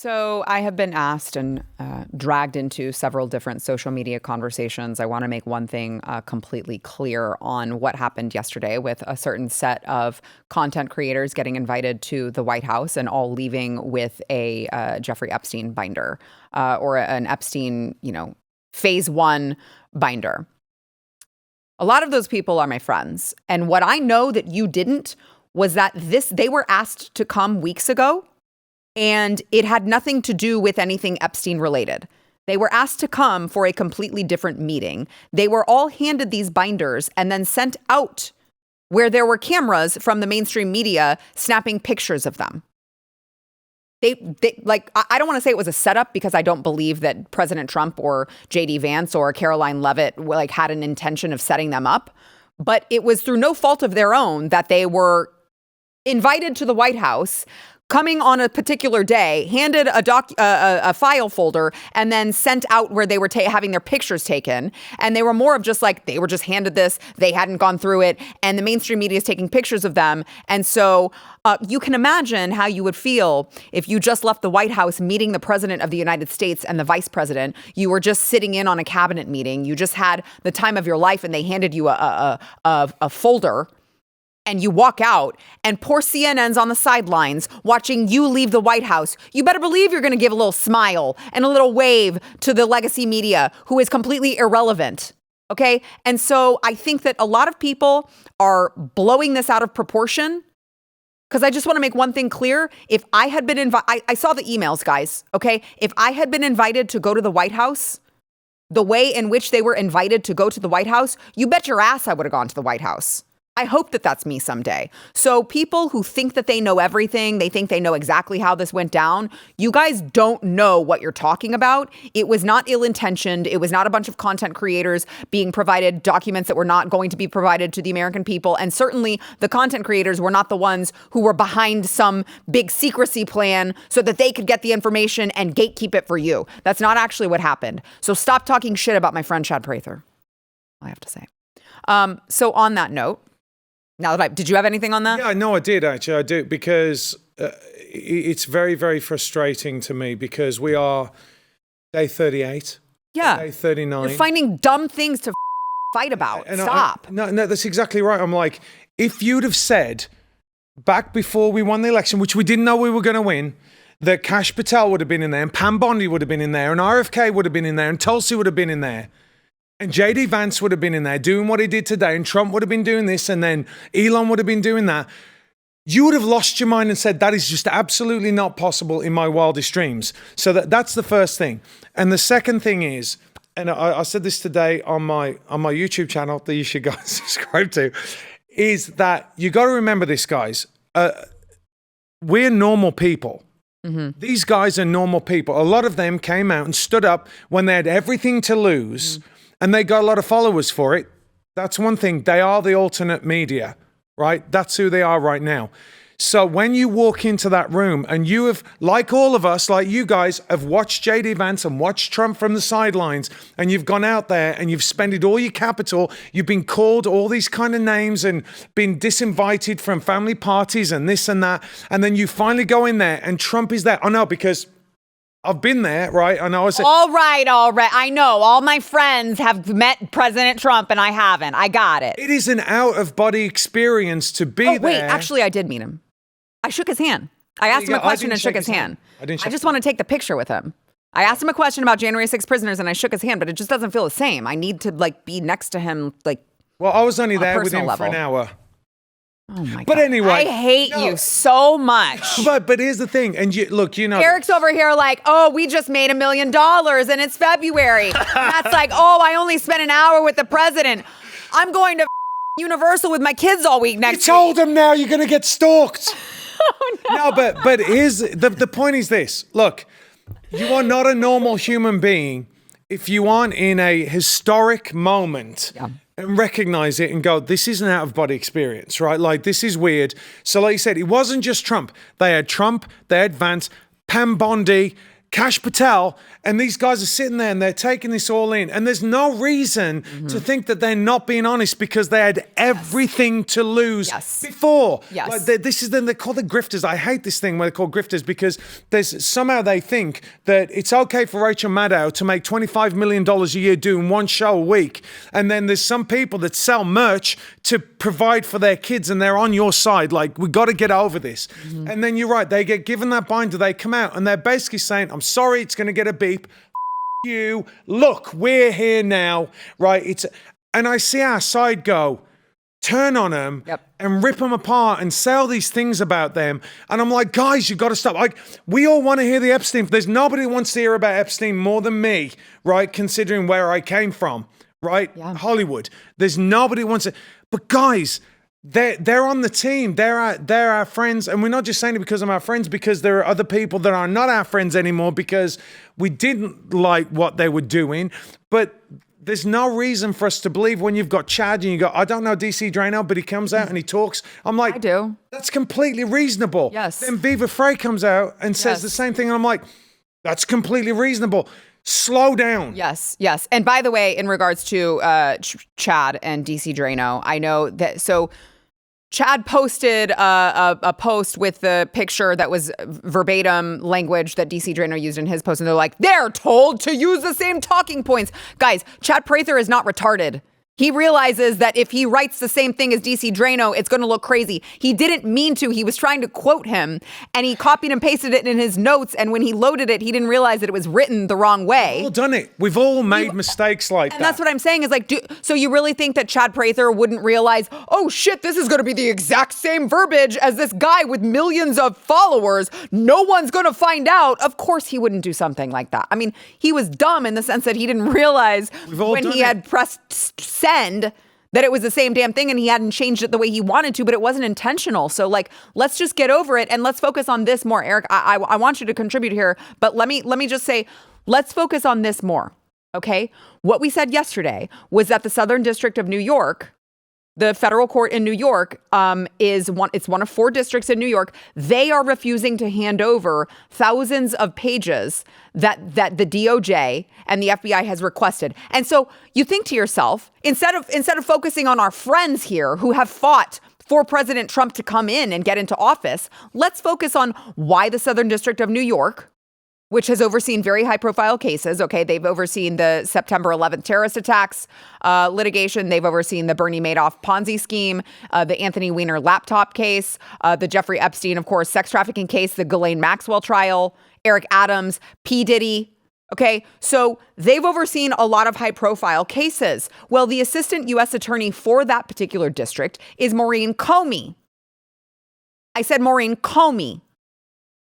So I have been asked and dragged into several different social media conversations. I want to make one thing completely clear on what happened yesterday with a certain set of content creators getting invited to the White House and all leaving with a Jeffrey Epstein binder or an Epstein, phase 1 binder. A lot of those people are my friends. And what I know that you didn't was that they were asked to come weeks ago. And it had nothing to do with anything Epstein related. They were asked to come for a completely different meeting. They were all handed these binders and then sent out where there were cameras from the mainstream media snapping pictures of them. I don't want to say it was a setup because I don't believe that President Trump or J.D. Vance or Caroline Leavitt had an intention of setting them up. But it was through no fault of their own that they were invited to the White House, coming on a particular day, handed a file folder, and then sent out where they were having their pictures taken. And they were more of just they were just handed this, they hadn't gone through it, and the mainstream media is taking pictures of them. And so you can imagine how you would feel if you just left the White House meeting the president of the United States and the vice president. You were just sitting in on a cabinet meeting. You just had the time of your life, and they handed you a folder. And you walk out, and poor CNN's on the sidelines watching you leave the White House. You better believe you're going to give a little smile and a little wave to the legacy media, who is completely irrelevant. Okay? And so I think that a lot of people are blowing this out of proportion, because I just want to make one thing clear. If I had been invited, I saw the emails, guys. Okay? If I had been invited to go to the White House, the way in which they were invited to go to the White House, you bet your ass I would have gone to the White House. I hope that that's me someday. So people who think that they know everything, they think they know exactly how this went down, you guys don't know what you're talking about. It was not ill-intentioned. It was not a bunch of content creators being provided documents that were not going to be provided to the American people. And certainly the content creators were not the ones who were behind some big secrecy plan so that they could get the information and gatekeep it for you. That's not actually what happened. So stop talking shit about my friend Chad Prather, I have to say. So on that note, did you have anything on that? Yeah, no, I did actually. I do, because it's very, very frustrating to me, because we are day 38. Yeah. Day 39. You're finding dumb things to fight about. And Stop. No, that's exactly right. I'm like, if you'd have said back before we won the election, which we didn't know we were going to win, that Kash Patel would have been in there, and Pam Bondi would have been in there, and RFK would have been in there, and Tulsi would have been in there, and J.D. Vance would have been in there doing what he did today, and Trump would have been doing this, and then Elon would have been doing that, you would have lost your mind and said, that is just absolutely not possible in my wildest dreams. So that's the first thing. And the second thing is, and I said this today on my YouTube channel that you should go and subscribe to, is that you got to remember this, guys. We're normal people. Mm-hmm. These guys are normal people. A lot of them came out and stood up when they had everything to lose. Mm-hmm. And they got a lot of followers for it. That's one thing. They are the alternate media, right? That's who they are right now. So when you walk into that room and you have, like all of us, like you guys, have watched J.D. Vance and watched Trump from the sidelines, and you've gone out there and you've spent all your capital, you've been called all these kind of names and been disinvited from family parties and this and that, and then you finally go in there and Trump is there. Oh no, because I've been there, right? I know. All right. I know. All my friends have met President Trump and I haven't. I got it. It is an out-of-body experience to be there. Wait, actually, I did meet him. I shook his hand. I asked him a question and shook his hand. I just want to take the picture with him. I asked him a question about January 6th prisoners and I shook his hand, but it just doesn't feel the same. I need to be next to him. Well, I was only there with him for an hour. Oh my God. But anyway, I hate you so much. But here's the thing, and Eric's over here we just made $1 million and it's February. That's I only spent an hour with the president. I'm going to Universal with my kids all week next week. You told him now you're going to get stalked. Oh, no. No, but here's the point is this. Look, you are not a normal human being if you aren't in a historic moment. Yeah. And recognize it and go, this is an out-of-body experience, right? This is weird. So like you said, it wasn't just Trump. They had Trump, they had Vance, Pam Bondi, Kash Patel, and these guys are sitting there and they're taking this all in. And there's no reason to think that they're not being honest because they had everything to lose before. Yes. Like this is then they're called the grifters. I hate this thing where they're called grifters because there's somehow they think that it's okay for Rachel Maddow to make $25 million a year doing one show a week. And then there's some people that sell merch to provide for their kids and they're on your side. Like, we got to get over this. And then you're right. They get given that binder. They come out and they're basically saying, I'm sorry, it's going to get a beep. You look, we're here now, right? And I see our side go, turn on them and rip them apart and say all these things about them. And I'm like, guys, you got to stop. Like, we all want to hear the Epstein. There's nobody who wants to hear about Epstein more than me, right? Considering where I came from, right? Yeah. Hollywood. There's nobody who wants it. But guys, they're on the team. They're our friends. And we're not just saying it because of our friends, because there are other people that are not our friends anymore because we didn't like what they were doing. But there's no reason for us to believe when you've got Chad and you go, I don't know DC Drano, but he comes out and he talks. I'm like, I do. That's completely reasonable. Yes. Then Viva Frey comes out and says the same thing. And I'm like, that's completely reasonable. Slow down. Yes. And by the way, in regards to Chad and DC Drano, I know that, so Chad posted a post with the picture that was verbatim language that DC Drano used in his post. And they're like, they're told to use the same talking points. Guys, Chad Prather is not retarded. He realizes that if he writes the same thing as DC Drano, it's going to look crazy. He didn't mean to. He was trying to quote him, and he copied and pasted it in his notes. And when he loaded it, he didn't realize that it was written the wrong way. We've all done it. We've all made mistakes like that. And that's what I'm saying is like, so you really think that Chad Prather wouldn't realize, oh shit, this is going to be the exact same verbiage as this guy with millions of followers. No one's going to find out. Of course he wouldn't do something like that. I mean, he was dumb in the sense that he didn't realize when he had pressed send that it was the same damn thing and he hadn't changed it the way he wanted to, but it wasn't intentional. So like, let's just get over it and let's focus on this more. Eric, I want you to contribute here, but let me just say, let's focus on this more. Okay. What we said yesterday was that the Southern District of New York, the federal court in New York, it's one of 4 districts in New York. They are refusing to hand over thousands of pages that the DOJ and the FBI has requested. And so you think to yourself, instead of focusing on our friends here who have fought for President Trump to come in and get into office, let's focus on why the Southern District of New York, which has overseen very high-profile cases. Okay, they've overseen the September 11th terrorist attacks litigation. They've overseen the Bernie Madoff Ponzi scheme, the Anthony Weiner laptop case, the Jeffrey Epstein, of course, sex trafficking case, the Ghislaine Maxwell trial, Eric Adams, P. Diddy. Okay, so they've overseen a lot of high-profile cases. Well, the assistant U.S. attorney for that particular district is Maureen Comey. I said Maureen Comey.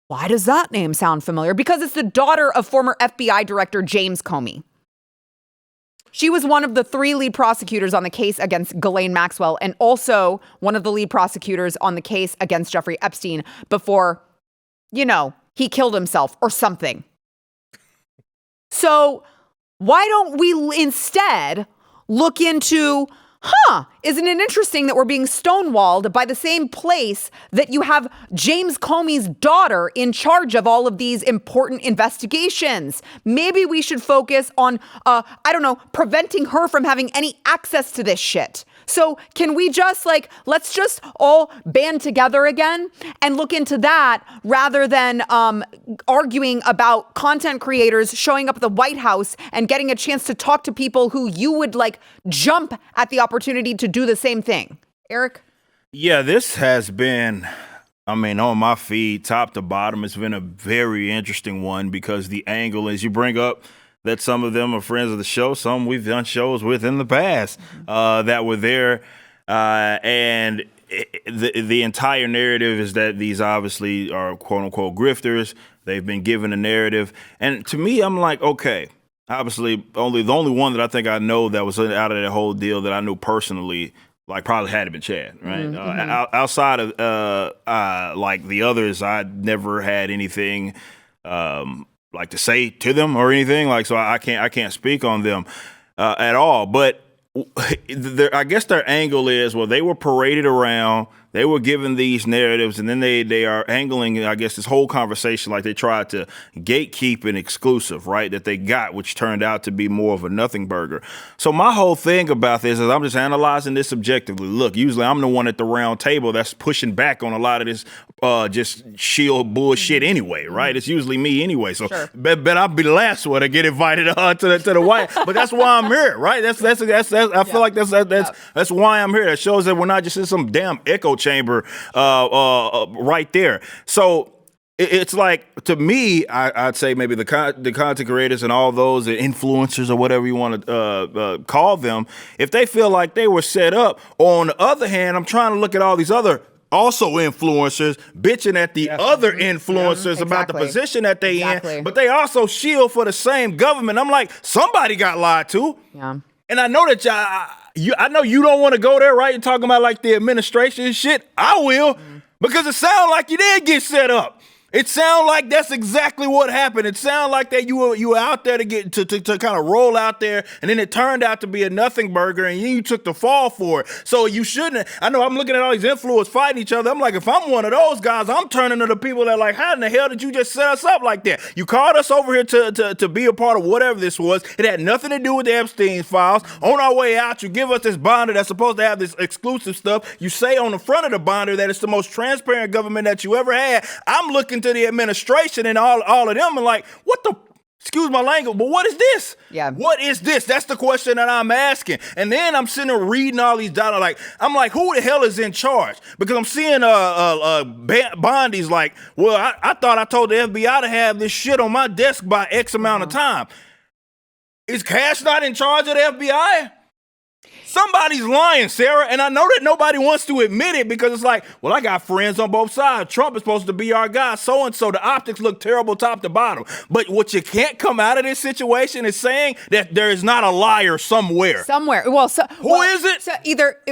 Why does that name sound familiar? Because it's the daughter of former FBI Director James Comey. She was one of the 3 lead prosecutors on the case against Ghislaine Maxwell and also one of the lead prosecutors on the case against Jeffrey Epstein before, he killed himself or something. So why don't we instead look into, isn't it interesting that we're being stonewalled by the same place that you have James Comey's daughter in charge of all of these important investigations? Maybe we should focus on, preventing her from having any access to this shit. So can we just let's just all band together again and look into that rather than arguing about content creators showing up at the White House and getting a chance to talk to people who you would jump at the opportunity to do the same thing. Eric? Yeah, this has been, on my feed, top to bottom, it's been a very interesting one because the angle, as you bring up, that some of them are friends of the show, some we've done shows with in the past that were there. And the entire narrative is that these obviously are quote unquote grifters. They've been given a narrative. And to me, I'm like, okay, obviously the only one that I think I know that was out of that whole deal that I knew personally, probably had to been Chad, right? Outside of the others, I never had anything to say to them or anything, so I can't speak on them at all. But I guess their angle is, well, they were paraded around they were given these narratives, and then they are angling, I guess, this whole conversation like they tried to gatekeep an exclusive, right, that they got, which turned out to be more of a nothing burger. So my whole thing about this is I'm just analyzing this objectively. Look, usually I'm the one at the round table that's pushing back on a lot of this just shield bullshit anyway, right? It's usually me anyway. So bet I'll be the last one to get invited to the White. But that's why I'm here, right? That's I feel like that's why I'm here. That shows that we're not just in some damn echo chamber right there. So it's like, to me, I'd say maybe the content creators and all those influencers or whatever you want to call them, if they feel like they were set up. Or on the other hand, I'm trying to look at all these other also influencers bitching at the other influencers about the position that they in, but they also shield for the same government. I'm like, somebody got lied to. Yeah. And I know that I know you don't want to go there, right? You're talking about like the administration and shit. I will, because it sounds like you did get set up. It sounds like that's exactly what happened. It sounds like that you were out there to get to kind of roll out there, and then it turned out to be a nothing burger, and you took the fall for it. So you shouldn't. I know I'm looking at all these influencers fighting each other. I'm like, if I'm one of those guys, I'm turning to the people that are like, how in the hell did you just set us up like that? You called us over here to be a part of whatever this was. It had nothing to do with the Epstein files. On our way out, you give us this binder that's supposed to have this exclusive stuff. You say on the front of the binder that it's the most transparent government that you ever had. I'm looking to the administration and all of them and like, what the, excuse my language, but what is this? Yeah. What is this? That's the question that I'm asking. And then I'm sitting there reading all these data, like, I'm like, who the hell is in charge? Because I'm seeing Bondi's like, well, I thought I told the FBI to have this shit on my desk by X amount of time. Is Kash not in charge of the FBI? Somebody's lying, Sarah, and I know that nobody wants to admit it because it's like, well, I got friends on both sides. Trump is supposed to be our guy, so-and-so. The optics look terrible top to bottom. But what you can't come out of this situation is saying that there is not a liar somewhere. Somewhere. Who is it? So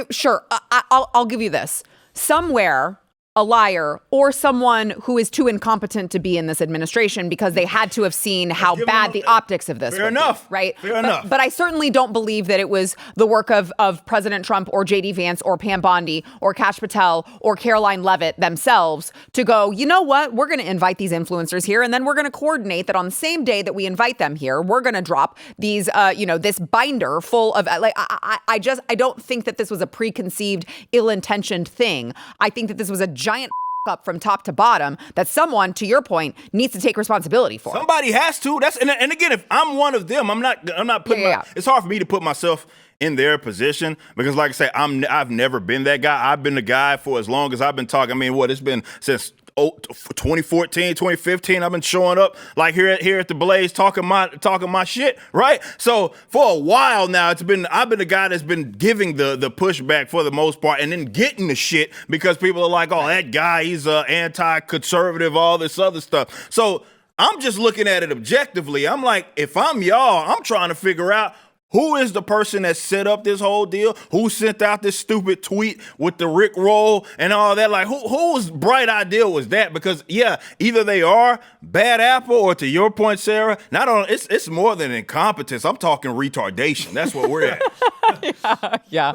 sure, I'll give you this. Somewhere, a liar or someone who is too incompetent to be in this administration because they had to have seen how bad the optics of this Fair enough. Right? Fair enough. But I certainly don't believe that it was the work of President Trump or J.D. Vance or Pam Bondi or Kash Patel or Caroline Leavitt themselves to go, you know what, we're going to invite these influencers here and then we're going to coordinate that on the same day that we invite them here, we're going to drop these, this binder full of, I don't think that this was a preconceived, ill-intentioned thing. I think that this was a giant up from top to bottom that someone, to your point, needs to take responsibility for. Somebody has to. And again, if I'm one of them, I'm not putting. It's hard for me to put myself in their position because, like I say, I've never been that guy. I've been the guy for as long as I've been talking. I mean, it's been since 2014, 2015, I've been showing up like here at the Blaze talking my shit, right? So for a while now, I've been the guy that's been giving the pushback for the most part and then getting the shit because people are like, oh, that guy, he's anti-conservative, all this other stuff. So I'm just looking at it objectively. I'm like, if I'm y'all, I'm trying to figure out who is the person that set up this whole deal? Who sent out this stupid tweet with the Rick roll and all that? Like, whose bright idea was that? Because, yeah, either they are bad apple or, to your point, Sarah, it's more than incompetence. I'm talking retardation. That's what we're at. Yeah.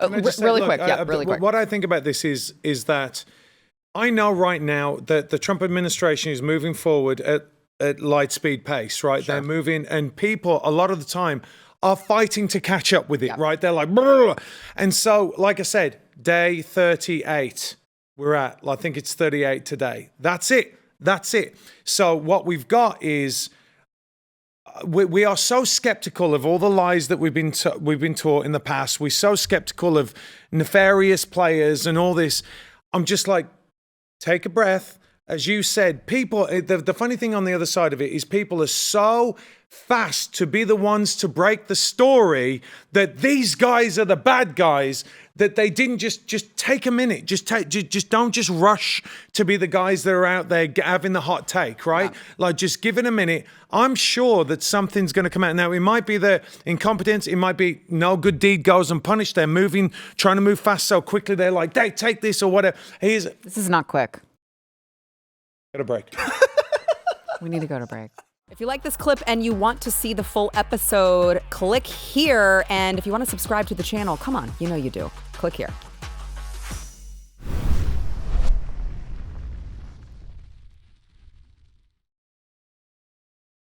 Really quick. What I think about this is that I know right now that the Trump administration is moving forward at light speed pace, right? Sure. They're moving, and people, a lot of the time, are fighting to catch up with it, right? They're like, blah. And so, like I said, day 38, we're at, I think it's 38 today. That's it. So what we've got is, we are so skeptical of all the lies that we've been taught in the past. We're so skeptical of nefarious players and all this. I'm just like, take a breath. As you said, people, the funny thing on the other side of it is people are so fast to be the ones to break the story that these guys are the bad guys, that they didn't just take a minute, just don't just rush to be the guys that are out there having the hot take, right? Yeah. Like, just give it a minute. I'm sure that something's going to come out. Now, it might be their incompetence. It might be no good deed goes unpunished. They're trying to move fast so quickly. They're like, hey, take this or whatever. This is not quick. Go to break. We need to go to break. If you like this clip and you want to see the full episode, click here. And if you want to subscribe to the channel, come on, you know you do. Click here.